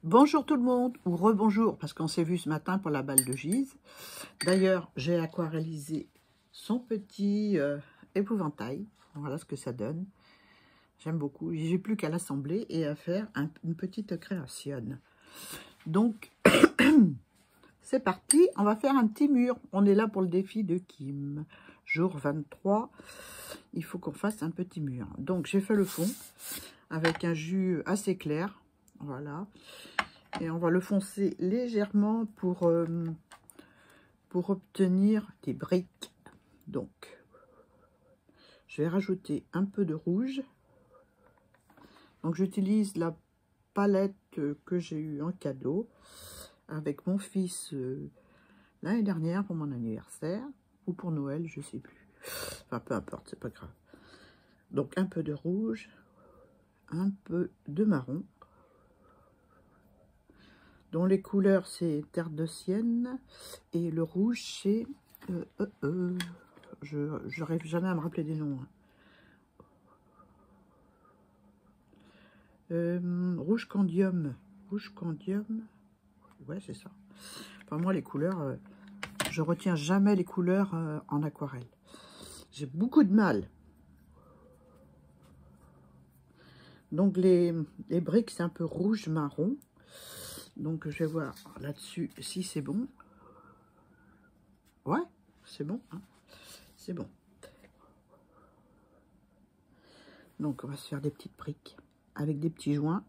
Bonjour tout le monde, ou rebonjour, parce qu'on s'est vu ce matin pour la balle de Gise. D'ailleurs, j'ai aquarellisé son petit épouvantail. Voilà ce que ça donne. J'aime beaucoup. J'ai plus qu'à l'assembler et à faire une petite création. Donc, c'est parti. On va faire un petit mur. On est là pour le défi de Kim. Jour 23. Il faut qu'on fasse un petit mur. Donc, j'ai fait le fond avec un jus assez clair. Voilà. Et on va le foncer légèrement pour obtenir des briques. Donc, je vais rajouter un peu de rouge. Donc, j'utilise la palette que j'ai eue en cadeau avec mon fils l'année dernière pour mon anniversaire ou pour Noël, je sais plus. Enfin, peu importe, c'est pas grave. Donc, un peu de rouge, un peu de marron, dont les couleurs c'est terre de Sienne et le rouge c'est je n'arrive jamais à me rappeler des noms. Rouge candium, ouais c'est ça. Enfin moi les couleurs, je retiens jamais les couleurs en aquarelle. J'ai beaucoup de mal. Donc les briques c'est un peu rouge marron. Donc je vais voir là-dessus si c'est bon. Ouais, c'est bon, hein, c'est bon. Donc on va se faire des petites briques avec des petits joints.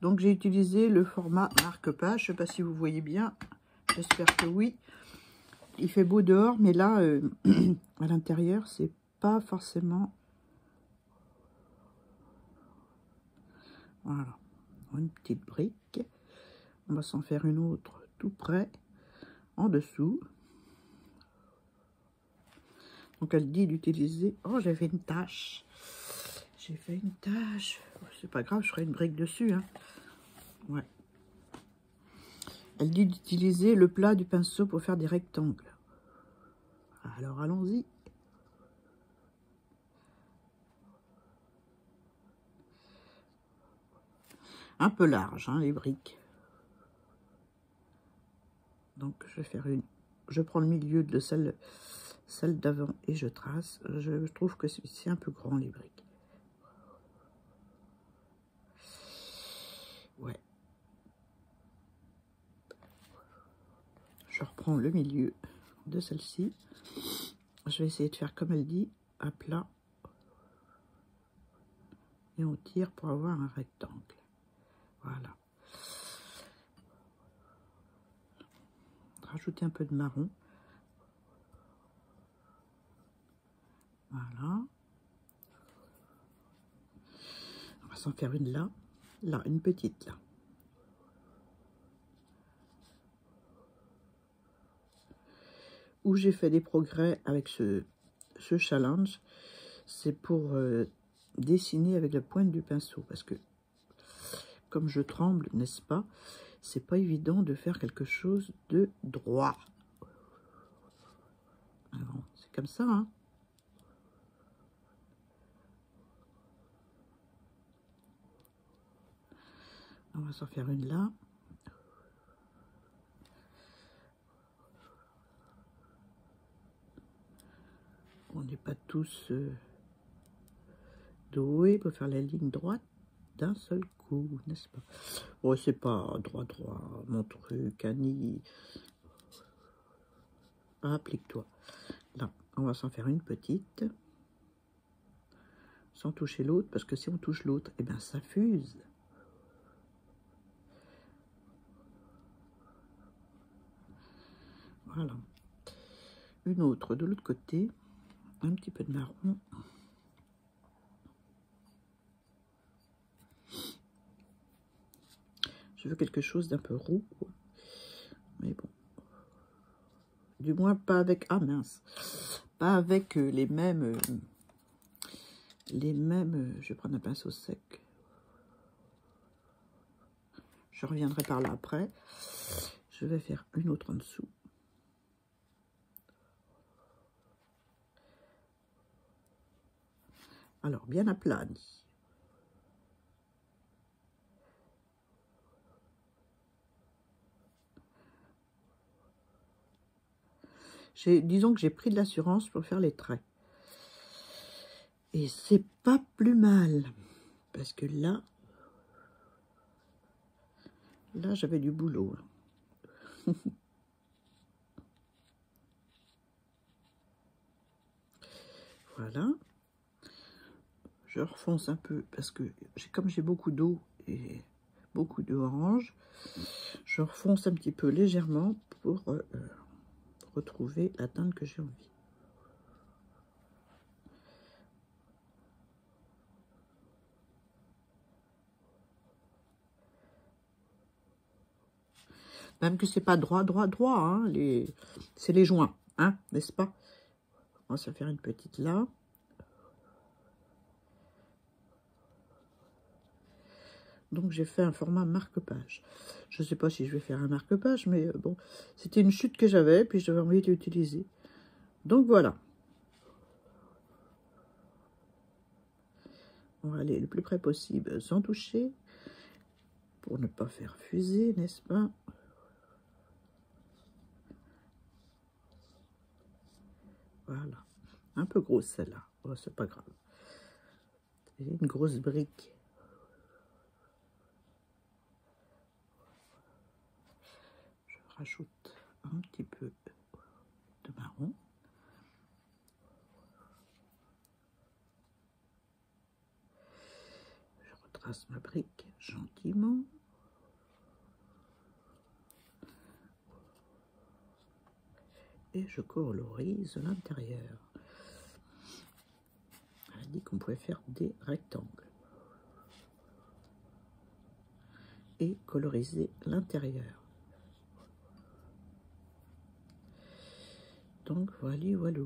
Donc j'ai utilisé le format marque-page. Je ne sais pas si vous voyez bien. J'espère que oui. Il fait beau dehors, mais là, à l'intérieur, c'est pas forcément. Voilà. Une petite brique. On va s'en faire une autre tout près, en dessous. Donc elle dit d'utiliser. Oh, j'ai fait une tache. J'ai fait une tache. C'est pas grave, je ferai une brique dessus. Hein. Ouais. Elle dit d'utiliser le plat du pinceau pour faire des rectangles. Alors allons-y. Un peu large, hein, les briques. Donc je vais faire une. Je prends le milieu de celle d'avant et je trace. Je trouve que c'est un peu grand les briques. Ouais. Je reprends le milieu de celle-ci. Je vais essayer de faire comme elle dit, à plat. Et on tire pour avoir un rectangle. Voilà. Rajouter un peu de marron. Voilà. On va s'en faire une là. Là, une petite là. Où j'ai fait des progrès avec ce challenge, c'est pour dessiner avec la pointe du pinceau. Parce que, comme je tremble, n'est-ce pas, c'est pas évident de faire quelque chose de droit. C'est comme ça, hein. On va s'en faire une là. On n'est pas tous doués pour faire la ligne droite d'un seul coup, n'est-ce pas? Bon, c'est pas droit, mon truc, Annie. Applique-toi. Là, on va s'en faire une petite. Sans toucher l'autre, parce que si on touche l'autre, eh bien, ça fuse. Voilà. Une autre de l'autre côté. Un petit peu de marron. Je veux quelque chose d'un peu roux. Mais bon. Du moins, pas avec... Ah mince. Pas avec les mêmes... je vais prendre un pinceau sec. Je reviendrai par là après. Je vais faire une autre en dessous. Alors, bien aplani. Disons que j'ai pris de l'assurance pour faire les traits. Et c'est pas plus mal. Parce que là j'avais du boulot. Voilà. Je refonce un peu parce que comme j'ai beaucoup d'eau et beaucoup d'orange, je refonce un petit peu légèrement pour retrouver la teinte que j'ai envie. Même que c'est pas droit, hein, c'est les joints, hein, n'est-ce pas? On va se faire une petite là. Donc j'ai fait un format marque-page. Je ne sais pas si je vais faire un marque-page, mais bon, c'était une chute que j'avais, puis j'avais envie de l'utiliser. Donc voilà. On va aller le plus près possible sans toucher, pour ne pas faire fuser, n'est-ce pas? Voilà. Un peu grosse celle-là. Oh, c'est pas grave. C'est une grosse brique. Je rajoute un petit peu de marron. Je retrace ma brique gentiment. Et je colorise l'intérieur. Elle a dit qu'on pouvait faire des rectangles. Et coloriser l'intérieur. Donc voilà, voilà.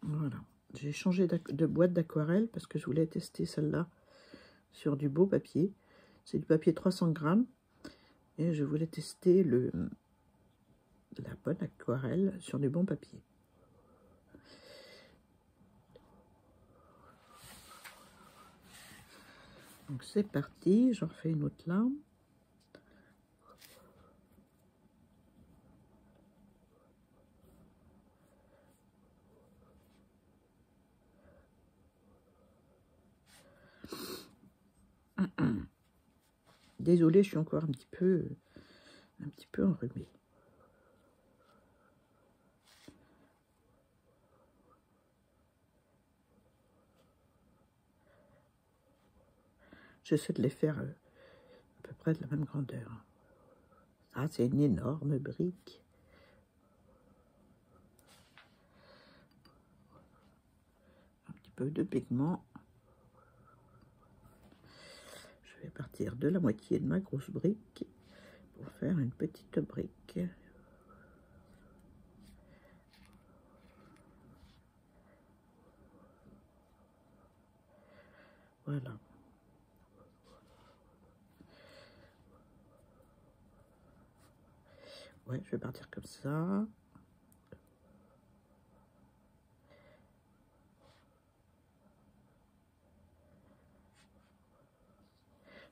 Voilà. J'ai changé de boîte d'aquarelle parce que je voulais tester celle-là sur du beau papier. C'est du papier 300 grammes. Et je voulais tester la bonne aquarelle sur du bon papier. Donc c'est parti, j'en refais une autre là. Désolée, je suis encore un petit peu enrhumée. J'essaie de les faire à peu près de la même grandeur. Ah, c'est une énorme brique. Un petit peu de pigment. Je vais partir de la moitié de ma grosse brique pour faire une petite brique. Voilà. Ouais, je vais partir comme ça.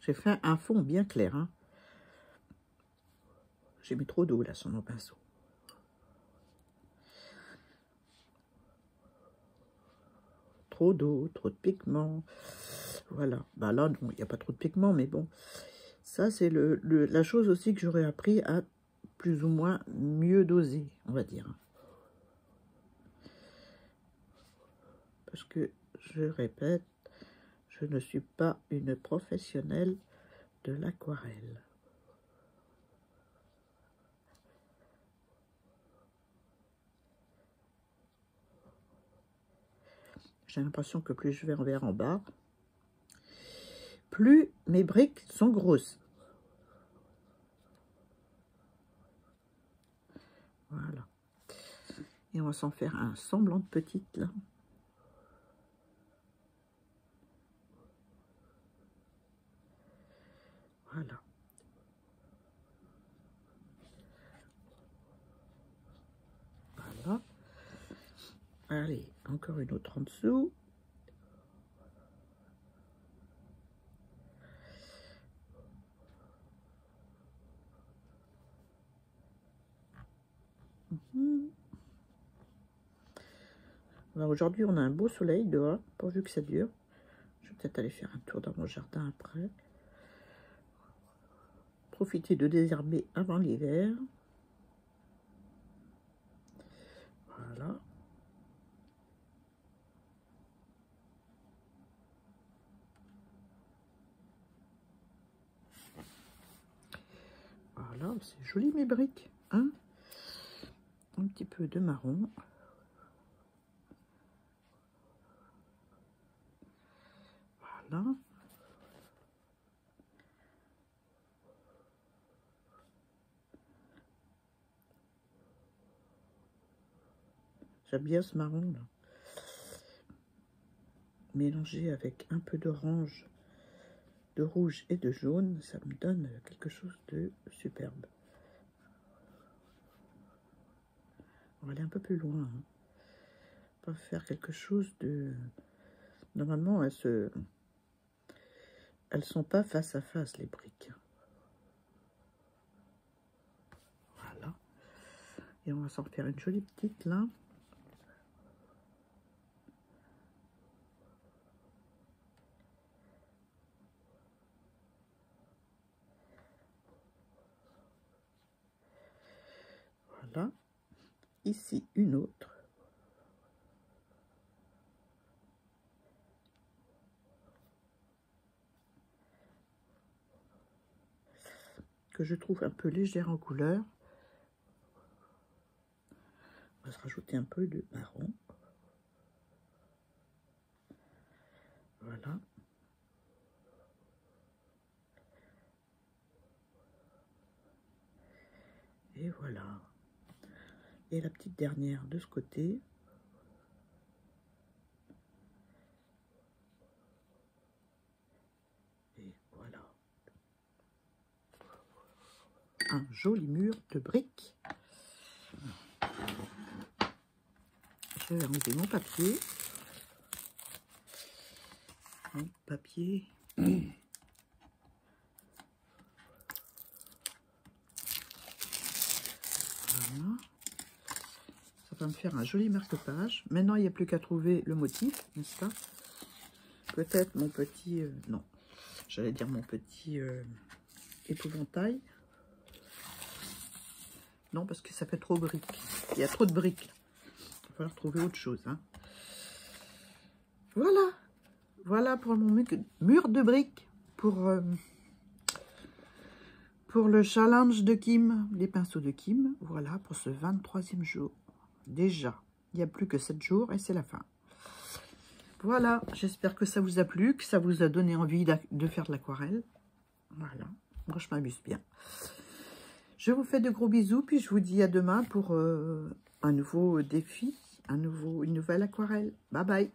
J'ai fait un fond bien clair. Hein. J'ai mis trop d'eau là sur mon pinceau. Trop d'eau, trop de pigment. Voilà. Bah là, il n'y a pas trop de pigment, mais bon. Ça, c'est la chose aussi que j'aurais appris à plus ou moins mieux doser, on va dire. Parce que, je répète, je ne suis pas une professionnelle de l'aquarelle. J'ai l'impression que plus je vais vers en bas, plus mes briques sont grosses. Voilà. Et on va s'en faire un semblant de petite, là. Voilà. Voilà. Allez, encore une autre en dessous. Aujourd'hui, on a un beau soleil dehors, pourvu que ça dure. Je vais peut-être aller faire un tour dans mon jardin après. Profiter de désherber avant l'hiver. Voilà. Voilà, c'est joli mes briques, hein? Un petit peu de marron. Voilà. J'aime bien ce marron là. Mélangé avec un peu d'orange, de rouge et de jaune, ça me donne quelque chose de superbe. On va aller un peu plus loin. Hein. On va faire quelque chose de... Normalement, elles sont pas face à face, les briques. Voilà. Et on va s'en faire une jolie petite là. Voilà. Ici, une autre. Que je trouve un peu légère en couleur. On va se rajouter un peu de marron. Voilà. Et voilà. Et la petite dernière de ce côté. Et voilà. Un joli mur de briques. Je vais enlever mon papier. Mon papier. Voilà. Ça va me faire un joli marque-page. Maintenant, il n'y a plus qu'à trouver le motif, n'est-ce pas? Peut-être mon petit... non, j'allais dire mon petit épouvantail. Non, parce que ça fait trop briques. Il y a trop de briques. Il va falloir trouver autre chose. Hein. Voilà. Voilà pour mon mur de briques. Pour le challenge de Kim. Les pinceaux de Kim. Voilà pour ce 23e jour. Déjà, il n'y a plus que 7 jours et c'est la fin. Voilà. J'espère que ça vous a plu. Que ça vous a donné envie de faire de l'aquarelle. Voilà. Moi, je m'amuse bien. Je vous fais de gros bisous, puis je vous dis à demain pour un nouveau défi, une nouvelle aquarelle. Bye bye.